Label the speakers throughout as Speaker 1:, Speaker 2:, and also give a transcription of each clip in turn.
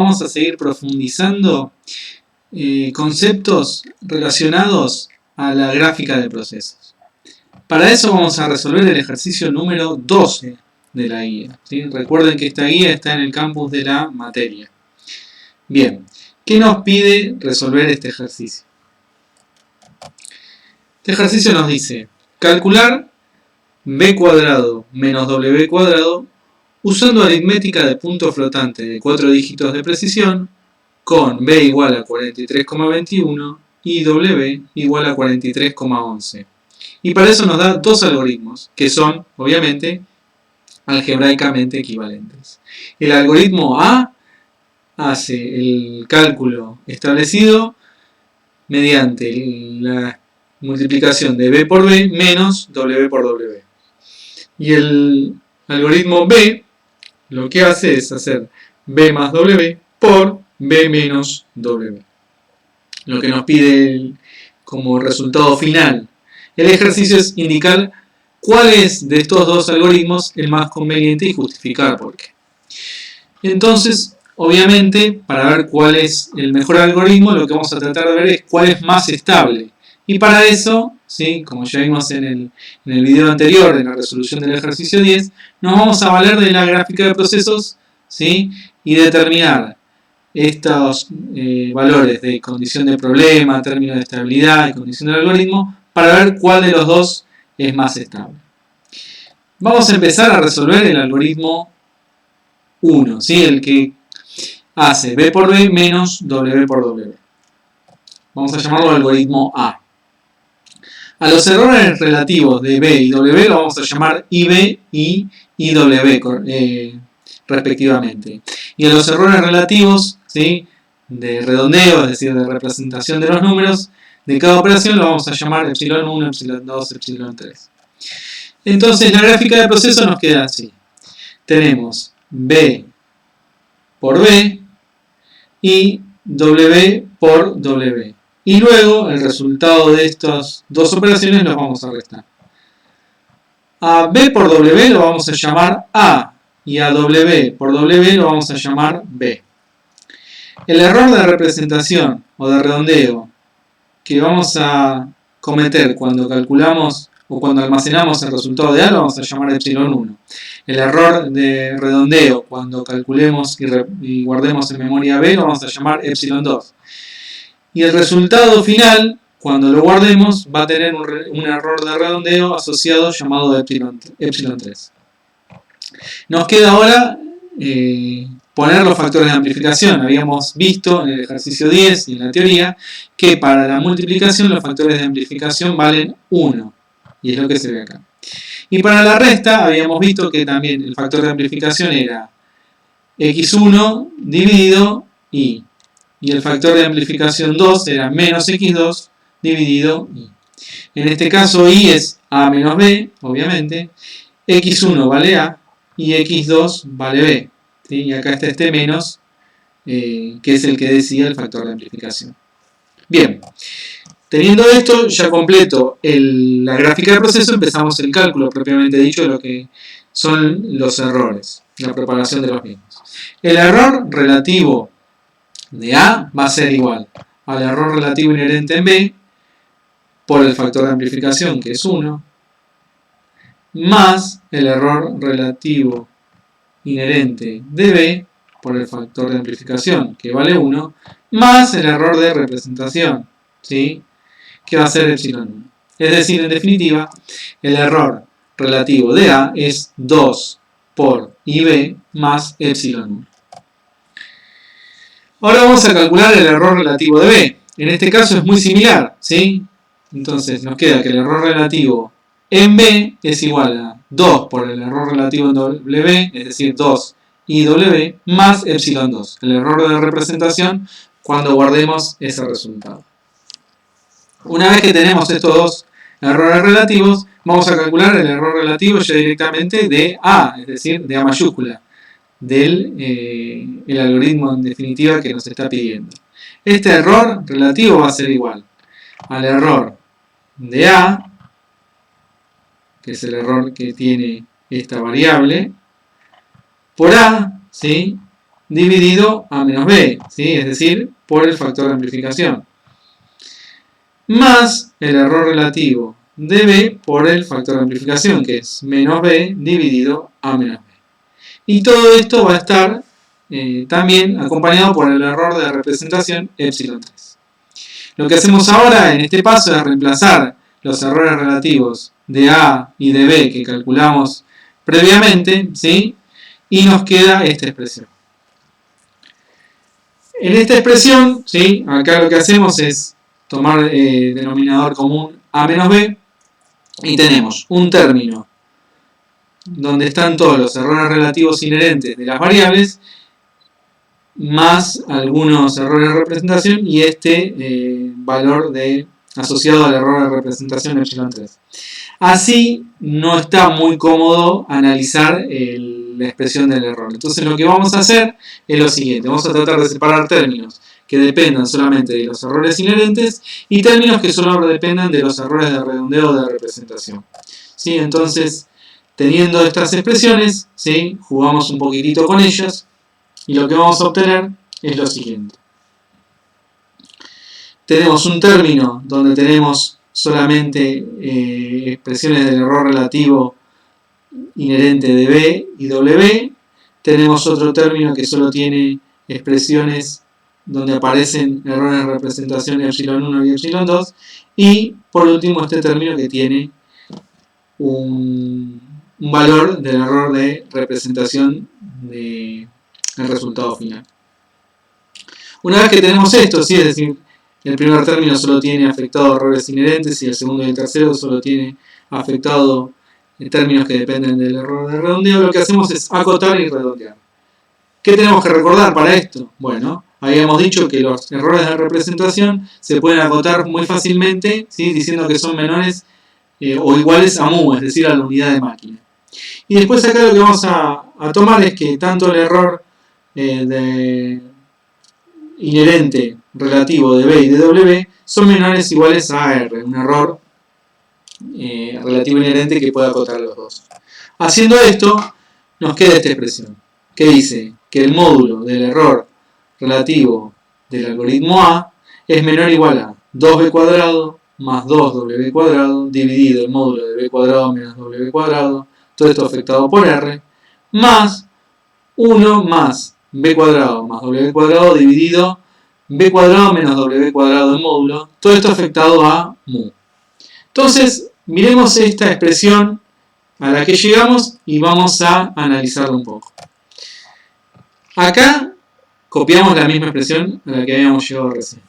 Speaker 1: vamos a seguir profundizando conceptos relacionados a la gráfica de procesos. Para eso vamos a resolver el ejercicio número 12 de la guía, ¿sí? Recuerden que esta guía está en el campus de la materia. Bien, ¿qué nos pide resolver este ejercicio? Este ejercicio nos dice calcular b cuadrado menos w cuadrado usando aritmética de punto flotante de 4 dígitos de precisión con b igual a 43,21 y w igual a 43,11. Y para eso nos da dos algoritmos que son, obviamente, algebraicamente equivalentes. El algoritmo A hace el cálculo establecido mediante la multiplicación de b por b menos w por w. Y el algoritmo B lo que hace es hacer b más w por b menos w. Lo que nos pide como resultado final el ejercicio es indicar cuál es de estos dos algoritmos el más conveniente y justificar por qué. Entonces, obviamente, para ver cuál es el mejor algoritmo, lo que vamos a tratar de ver es cuál es más estable. Y para eso, ¿sí? Como ya vimos en el video anterior de la resolución del ejercicio 10, nos vamos a valer de la gráfica de procesos, ¿sí? Y determinar estos valores de condición de problema, término de estabilidad y condición del algoritmo para ver cuál de los dos es más estable. Vamos a empezar a resolver el algoritmo 1, ¿sí? El que hace b por b menos w por w. Vamos a llamarlo algoritmo A. A los errores relativos de b y w lo vamos a llamar IB y IW respectivamente. Y a los errores relativos, ¿sí? De redondeo, es decir, de representación de los números de cada operación, lo vamos a llamar epsilon 1, epsilon 2, epsilon 3. Entonces la gráfica de proceso nos queda así. Tenemos b por b y w por w. Y luego el resultado de estas dos operaciones los vamos a restar. A b por w lo vamos a llamar A y a w por w lo vamos a llamar B. El error de representación o de redondeo que vamos a cometer cuando calculamos o cuando almacenamos el resultado de A lo vamos a llamar epsilon 1. El error de redondeo cuando calculemos y guardemos en memoria B lo vamos a llamar epsilon 2. Y el resultado final, cuando lo guardemos, va a tener un error de redondeo asociado llamado epsilon 3. Nos queda ahora poner los factores de amplificación. Habíamos visto en el ejercicio 10 y en la teoría que para la multiplicación los factores de amplificación valen 1. Y es lo que se ve acá. Y para la resta habíamos visto que también el factor de amplificación era x1 dividido y. Y el factor de amplificación 2 era menos x2 dividido y. En este caso y es a menos b, obviamente. x1 vale a y x2 vale b. ¿Sí? Y acá está este menos, que es el que decide el factor de amplificación. Bien, teniendo esto ya completo la gráfica de proceso, empezamos el cálculo propiamente dicho de lo que son los errores, la propagación de los mismos. El error relativo de A va a ser igual al error relativo inherente en B por el factor de amplificación, que es 1, más el error relativo inherente de B por el factor de amplificación, que vale 1, más el error de representación, ¿sí? Que va a ser epsilon 1. Es decir, en definitiva, el error relativo de A es 2 por IB más epsilon 1. Ahora vamos a calcular el error relativo de B. En este caso es muy similar, ¿sí? Entonces nos queda que el error relativo en B es igual a 2 por el error relativo en W, es decir, 2 IW más epsilon 2, el error de representación cuando guardemos ese resultado. Una vez que tenemos estos dos errores relativos, vamos a calcular el error relativo ya directamente de A, es decir, de A mayúscula, del el algoritmo en definitiva que nos está pidiendo. Este error relativo va a ser igual al error de A, que es el error que tiene esta variable, por A, ¿sí? dividido a menos b, ¿sí? Es decir, por el factor de amplificación, más el error relativo de b por el factor de amplificación, que es menos b dividido a menos b. Y todo esto va a estar también acompañado por el error de representación epsilon 3. Lo que hacemos ahora en este paso es reemplazar los errores relativos de A y de B que calculamos previamente, ¿sí? Y nos queda esta expresión. En esta expresión, ¿sí? Acá lo que hacemos es tomar denominador común A menos B y tenemos un término donde están todos los errores relativos inherentes de las variables más algunos errores de representación y este valor asociado al error de representación epsilon 3. Así no está muy cómodo analizar la expresión del error. Entonces lo que vamos a hacer es lo siguiente. Vamos a tratar de separar términos que dependan solamente de los errores inherentes y términos que solo dependan de los errores de redondeo o de representación. ¿Sí? Entonces, teniendo estas expresiones, ¿sí? Jugamos un poquitito con ellas y lo que vamos a obtener es lo siguiente. Tenemos un término donde tenemos solamente expresiones del error relativo inherente de B y W. Tenemos otro término que solo tiene expresiones donde aparecen errores de representación epsilon 1 y epsilon 2. Y por último este término que tiene un valor del error de representación del resultado final. Una vez que tenemos esto, ¿sí? Es decir, el primer término solo tiene afectado errores inherentes y el segundo y el tercero solo tiene afectado términos que dependen del error de redondeo, lo que hacemos es acotar y redondear. ¿Qué tenemos que recordar para esto? Bueno, habíamos dicho que los errores de representación se pueden acotar muy fácilmente, ¿sí? Diciendo que son menores o iguales a mu, es decir, a la unidad de máquina. Y después acá lo que vamos a tomar es que tanto el error inherente relativo de B y de W son menores o iguales a R, un error relativo inherente que puede acotar a los dos. Haciendo esto, nos queda esta expresión, que dice que el módulo del error relativo del algoritmo A es menor o igual a 2b cuadrado más 2w cuadrado dividido el módulo de b cuadrado menos w cuadrado, todo esto afectado por R, más 1 más b cuadrado más w cuadrado dividido b cuadrado menos w cuadrado del módulo, todo esto afectado a mu. Entonces, miremos esta expresión a la que llegamos y vamos a analizarla un poco. Acá copiamos la misma expresión a la que habíamos llegado recién.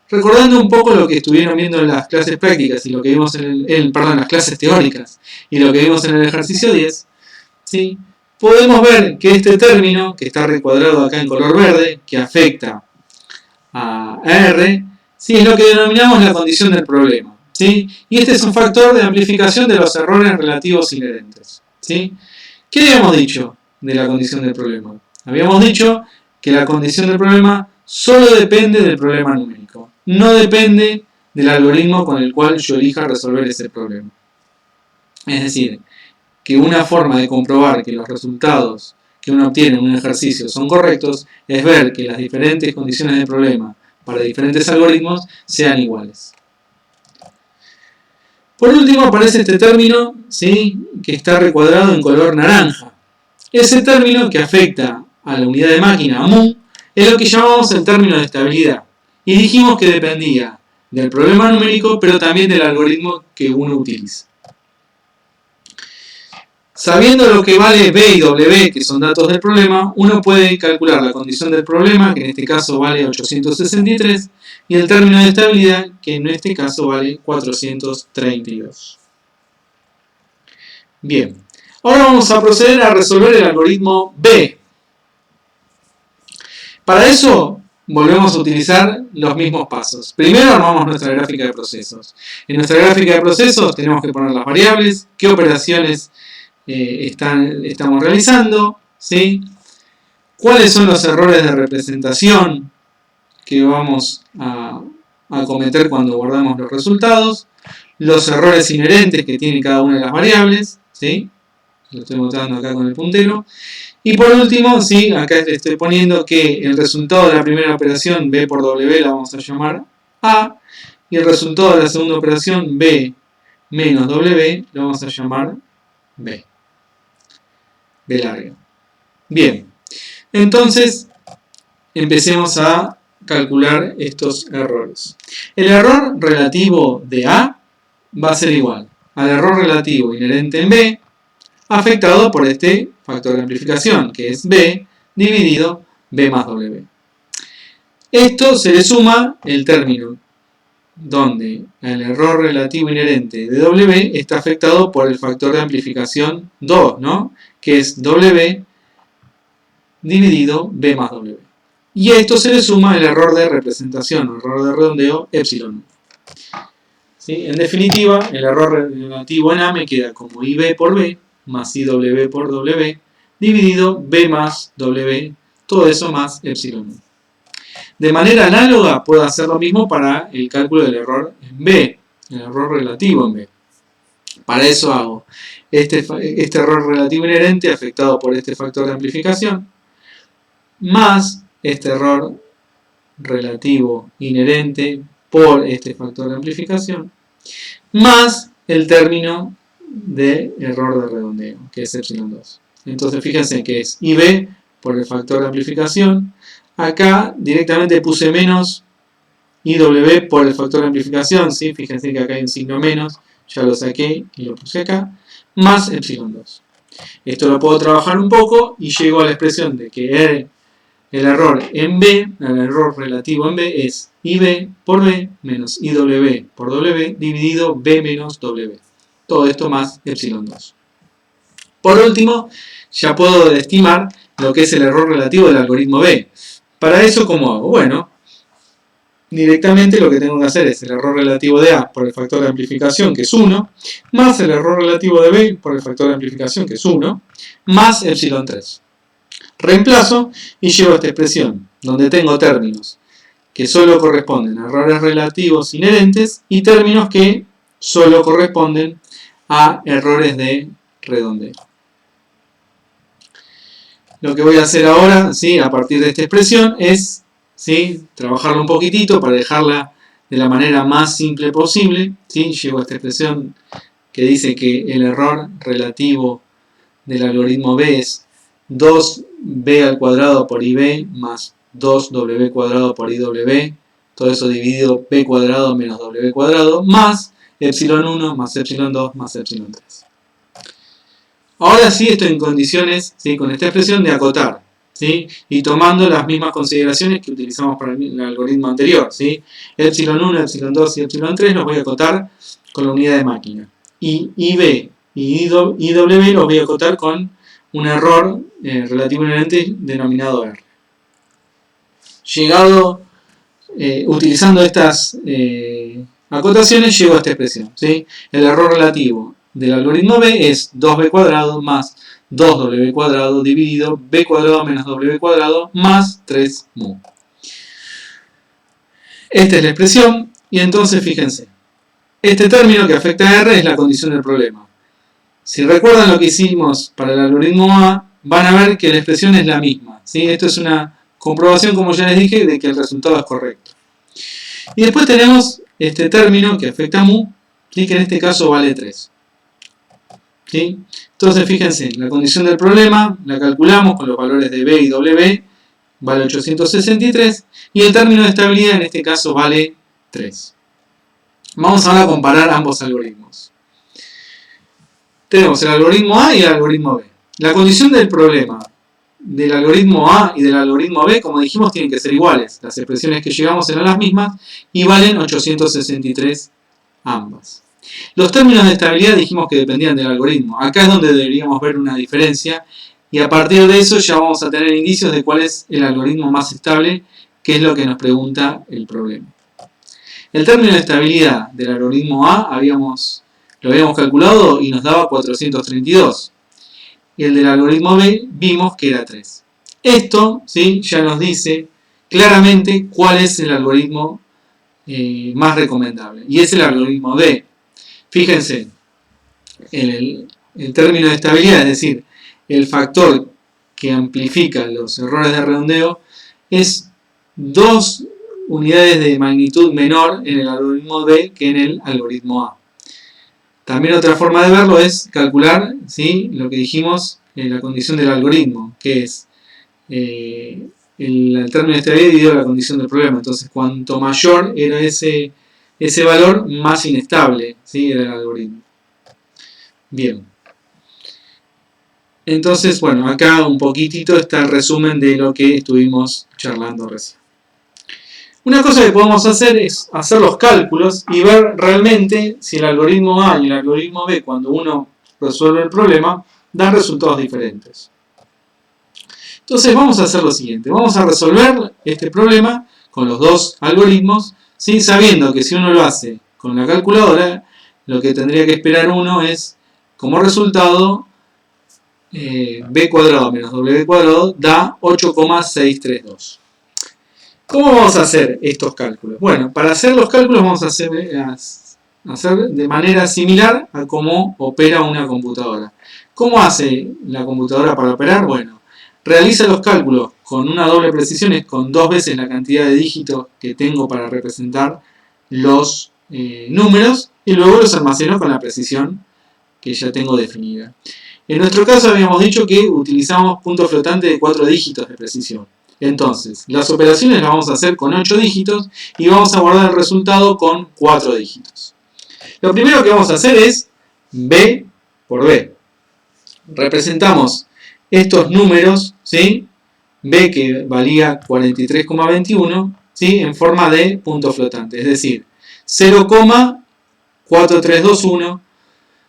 Speaker 1: Recordando un poco lo que estuvieron viendo en las clases prácticas y lo que vimos las clases teóricas y lo que vimos en el ejercicio 10, ¿sí? Podemos ver que este término, que está recuadrado acá en color verde, que afecta a R, ¿sí? Es lo que denominamos la condición del problema, ¿sí? Y este es un factor de amplificación de los errores relativos inherentes, ¿sí? ¿Qué habíamos dicho de la condición del problema? Habíamos dicho que la condición del problema solo depende del problema numérico, no depende del algoritmo con el cual yo elija resolver ese problema. Es decir, que una forma de comprobar que los resultados que uno obtiene en un ejercicio son correctos es ver que las diferentes condiciones del problema para diferentes algoritmos sean iguales. Por último aparece este término, ¿sí? Que está recuadrado en color naranja. Ese término que afecta a la unidad de máquina, a mu, es lo que llamamos el término de estabilidad. Y dijimos que dependía del problema numérico, pero también del algoritmo que uno utiliza. Sabiendo lo que vale B y W, que son datos del problema, uno puede calcular la condición del problema, que en este caso vale 863, y el término de estabilidad, que en este caso vale 432. Bien, ahora vamos a proceder a resolver el algoritmo B. Para eso volvemos a utilizar los mismos pasos. Primero armamos nuestra gráfica de procesos. En nuestra gráfica de procesos tenemos que poner las variables, qué operaciones estamos realizando, ¿sí? Cuáles son los errores de representación que vamos a cometer cuando guardamos los resultados, los errores inherentes que tiene cada una de las variables, ¿sí? lo estoy mostrando acá con el puntero. Y por último, ¿sí? Acá le estoy poniendo que el resultado de la primera operación B por W la vamos a llamar A, y el resultado de la segunda operación B menos W lo vamos a llamar B. B larga. Bien, entonces empecemos a calcular estos errores. El error relativo de A va a ser igual al error relativo inherente en B, afectado por este factor de amplificación, que es B dividido B más W. Esto se le suma el término donde el error relativo inherente de W está afectado por el factor de amplificación 2, ¿no? Que es W dividido B más W. Y a esto se le suma el error de representación, o error de redondeo, epsilon. ¿Sí? En definitiva, el error relativo en A me queda como IB por B más IW por W dividido B más W, todo eso más epsilon. De manera análoga puedo hacer lo mismo para el cálculo del error en B, el error relativo en B. Para eso hago este error relativo inherente afectado por este factor de amplificación, más este error relativo inherente por este factor de amplificación, más el término de error de redondeo, que es epsilon 2. Entonces fíjense que es IB por el factor de amplificación. Acá directamente puse menos IW por el factor de amplificación, ¿sí? Fíjense que acá hay un signo menos, ya lo saqué y lo puse acá, más epsilon 2. Esto lo puedo trabajar un poco y llego a la expresión de que el error en B, el error relativo en B es IB por B menos IW por W dividido B menos W. Todo esto más epsilon 2. Por último, ya puedo estimar lo que es el error relativo del algoritmo B. Para eso, ¿cómo hago? Bueno, directamente lo que tengo que hacer es el error relativo de A por el factor de amplificación, que es 1, más el error relativo de B por el factor de amplificación, que es 1, más epsilon 3. Reemplazo y llevo a esta expresión, donde tengo términos que solo corresponden a errores relativos inherentes y términos que solo corresponden a errores de redondeo. Lo que voy a hacer ahora, ¿sí? A partir de esta expresión, es, ¿sí? Trabajarla un poquitito para dejarla de la manera más simple posible, ¿sí? Llevo a esta expresión que dice que el error relativo del algoritmo B es 2b al cuadrado por ib más 2w cuadrado por iw, todo eso dividido b cuadrado menos w cuadrado, más epsilon 1 más epsilon 2 más epsilon 3. Ahora sí estoy en condiciones, ¿sí? Con esta expresión de acotar, ¿sí? Y tomando las mismas consideraciones que utilizamos para el algoritmo anterior, ¿sí? Epsilon 1, epsilon 2 y epsilon 3 los voy a acotar con la unidad de máquina. Y ib y iw los voy a acotar con un error relativo inherente denominado R. Utilizando estas acotaciones, llego a esta expresión, ¿sí? El error relativo del algoritmo B es 2b cuadrado más 2w cuadrado dividido b cuadrado menos w cuadrado más 3 mu. Esta es la expresión y entonces fíjense, este término que afecta a R es la condición del problema. Si recuerdan lo que hicimos para el algoritmo A, van a ver que la expresión es la misma, ¿sí? Esto es una comprobación, como ya les dije, de que el resultado es correcto. Y después tenemos este término que afecta a mu, ¿sí? Que en este caso vale 3. ¿Sí? Entonces fíjense, la condición del problema la calculamos con los valores de B y W, vale 863, y el término de estabilidad en este caso vale 3. Vamos ahora a comparar ambos algoritmos. Tenemos el algoritmo A y el algoritmo B. La condición del problema del algoritmo A y del algoritmo B, como dijimos, tienen que ser iguales. Las expresiones que llegamos eran las mismas y valen 863 ambas. Los términos de estabilidad dijimos que dependían del algoritmo. Acá es donde deberíamos ver una diferencia y a partir de eso ya vamos a tener indicios de cuál es el algoritmo más estable, que es lo que nos pregunta el problema. El término de estabilidad del algoritmo A lo habíamos calculado y nos daba 432. Y el del algoritmo B vimos que era 3. Esto, ¿sí? Ya nos dice claramente cuál es el algoritmo más recomendable. Y es el algoritmo B. Fíjense, el término de estabilidad, es decir, el factor que amplifica los errores de redondeo, es 2 unidades de magnitud menor en el algoritmo B que en el algoritmo A. También otra forma de verlo es calcular, ¿sí?, lo que dijimos en la condición del algoritmo, que es el término de estabilidad dividido la condición del problema. Entonces, cuanto mayor era ese valor, más inestable, ¿sí?, era el algoritmo. Bien. Entonces, bueno, acá un poquitito está el resumen de lo que estuvimos charlando recién. Una cosa que podemos hacer es hacer los cálculos y ver realmente si el algoritmo A y el algoritmo B, cuando uno resuelve el problema, dan resultados diferentes. Entonces vamos a hacer lo siguiente, vamos a resolver este problema con los dos algoritmos, ¿sí?, sabiendo que si uno lo hace con la calculadora, lo que tendría que esperar uno es, como resultado, b cuadrado menos w cuadrado da 8,632. ¿Cómo vamos a hacer estos cálculos? Bueno, para hacer los cálculos vamos a hacer de manera similar a cómo opera una computadora. ¿Cómo hace la computadora para operar? Bueno, realiza los cálculos con una doble precisión, es con 2 veces la cantidad de dígitos que tengo para representar los números, y luego los almaceno con la precisión que ya tengo definida. En nuestro caso habíamos dicho que utilizamos punto flotante de 4 dígitos de precisión. Entonces, las operaciones las vamos a hacer con 8 dígitos y vamos a guardar el resultado con 4 dígitos. Lo primero que vamos a hacer es B por B. Representamos estos números, ¿sí?, B que valía 43,21, ¿sí?, en forma de punto flotante, es decir, 0,4321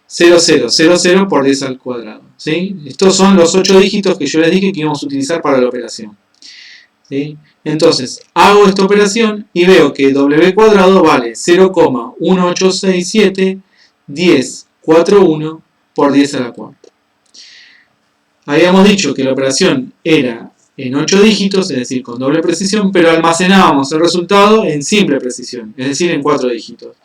Speaker 1: 0000 por 10 al cuadrado, ¿sí? Estos son los 8 dígitos que yo les dije que íbamos a utilizar para la operación, ¿sí? Entonces, hago esta operación y veo que w cuadrado vale 0,1867 1041 por 10 a la cuarta. Habíamos dicho que la operación era en 8 dígitos, es decir, con doble precisión, pero almacenábamos el resultado en simple precisión, es decir, en 4 dígitos.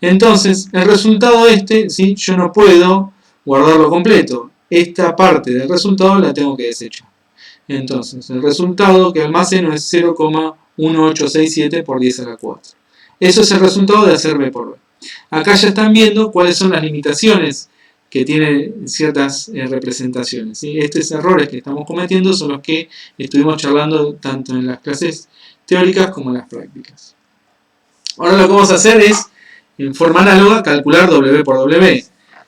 Speaker 1: Entonces, el resultado ¿sí?, yo no puedo guardarlo completo. Esta parte del resultado la tengo que desechar. Entonces, el resultado que almaceno es 0,1867 por 10 a la 4. Eso es el resultado de hacer B por B. Acá ya están viendo cuáles son las limitaciones que tienen ciertas representaciones, ¿sí? Estos errores que estamos cometiendo son los que estuvimos charlando tanto en las clases teóricas como en las prácticas. Ahora lo que vamos a hacer es, en forma análoga, calcular W por W.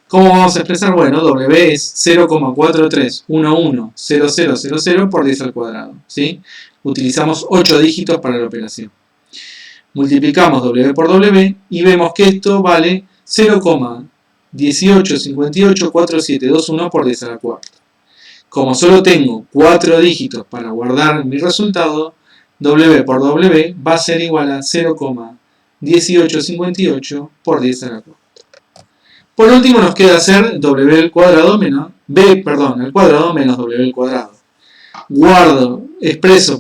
Speaker 1: ¿Cómo vamos a expresar? Bueno, W es 0,43110000 por 10 al cuadrado, ¿sí? Utilizamos 8 dígitos para la operación. Multiplicamos W por W y vemos que esto vale 0,18584721 por 10 a la cuarta. Como solo tengo 4 dígitos para guardar mi resultado, W por W va a ser igual a 0,1858 por 10 a la cuarta. Por último nos queda hacer W al cuadrado menos al cuadrado menos W al cuadrado. Expreso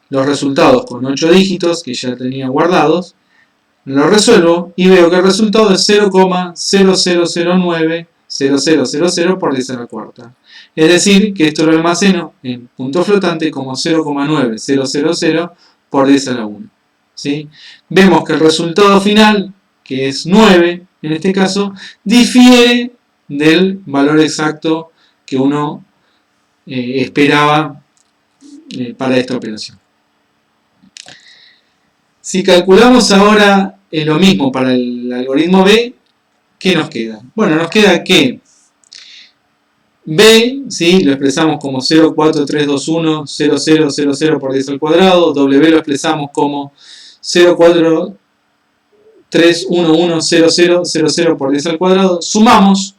Speaker 1: los resultados con 8 dígitos que ya tenía guardados, lo resuelvo y veo que el resultado es 0,00090000 por 10 a la cuarta. Es decir, que esto lo almaceno en punto flotante como 0,9000 por 10 a la 1. ¿Sí? Vemos que el resultado final, que es 9, en este caso, difiere del valor exacto que uno esperaba para esta operación. Si calculamos ahora lo mismo para el algoritmo B, ¿qué nos queda? Bueno, nos queda que B, ¿sí?, lo expresamos como 0,43210000 por 10 al cuadrado, W lo expresamos como 0,43110000 por 10 al cuadrado, sumamos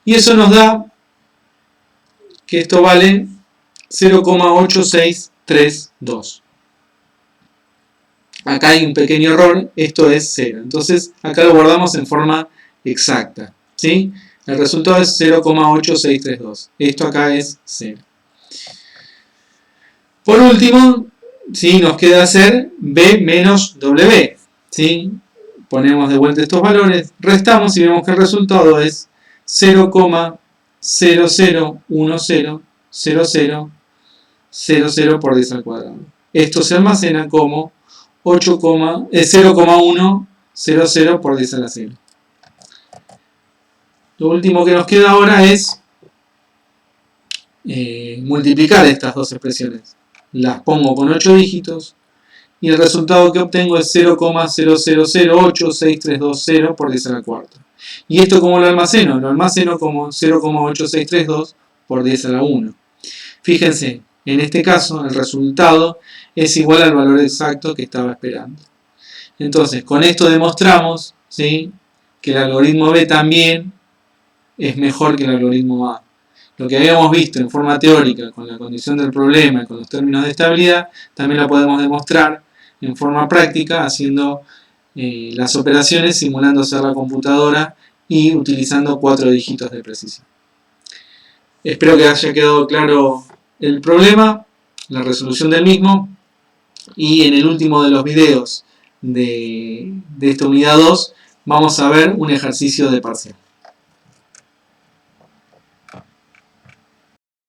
Speaker 1: y eso nos da que esto vale 0,8632. Acá hay un pequeño error, esto es 0. Entonces acá lo guardamos en forma exacta, ¿sí? El resultado es 0,8632. Esto acá es 0. Por último, ¿sí?, nos queda hacer B menos W, ¿sí? Ponemos de vuelta estos valores, restamos y vemos que el resultado es 0,00100000 por 10 al cuadrado. Esto se almacena como 0,100 por 10 a la 0. Lo último que nos queda ahora es multiplicar estas dos expresiones. Las pongo con 8 dígitos y el resultado que obtengo es 0,0008632 por 10 a la cuarta. ¿Y esto cómo lo almaceno? Lo almaceno como 0,8632 por 10 a la 1. Fíjense, en este caso el resultado es igual al valor exacto que estaba esperando. Entonces, con esto demostramos, ¿sí?, que el algoritmo B también es mejor que el algoritmo A. Lo que habíamos visto en forma teórica con la condición del problema y con los términos de estabilidad, también lo podemos demostrar en forma práctica haciendo las operaciones simulando ser la computadora y utilizando 4 dígitos de precisión. Espero que haya quedado claro el problema, la resolución del mismo, y en el último de los videos de esta unidad 2 vamos a ver un ejercicio de parcial.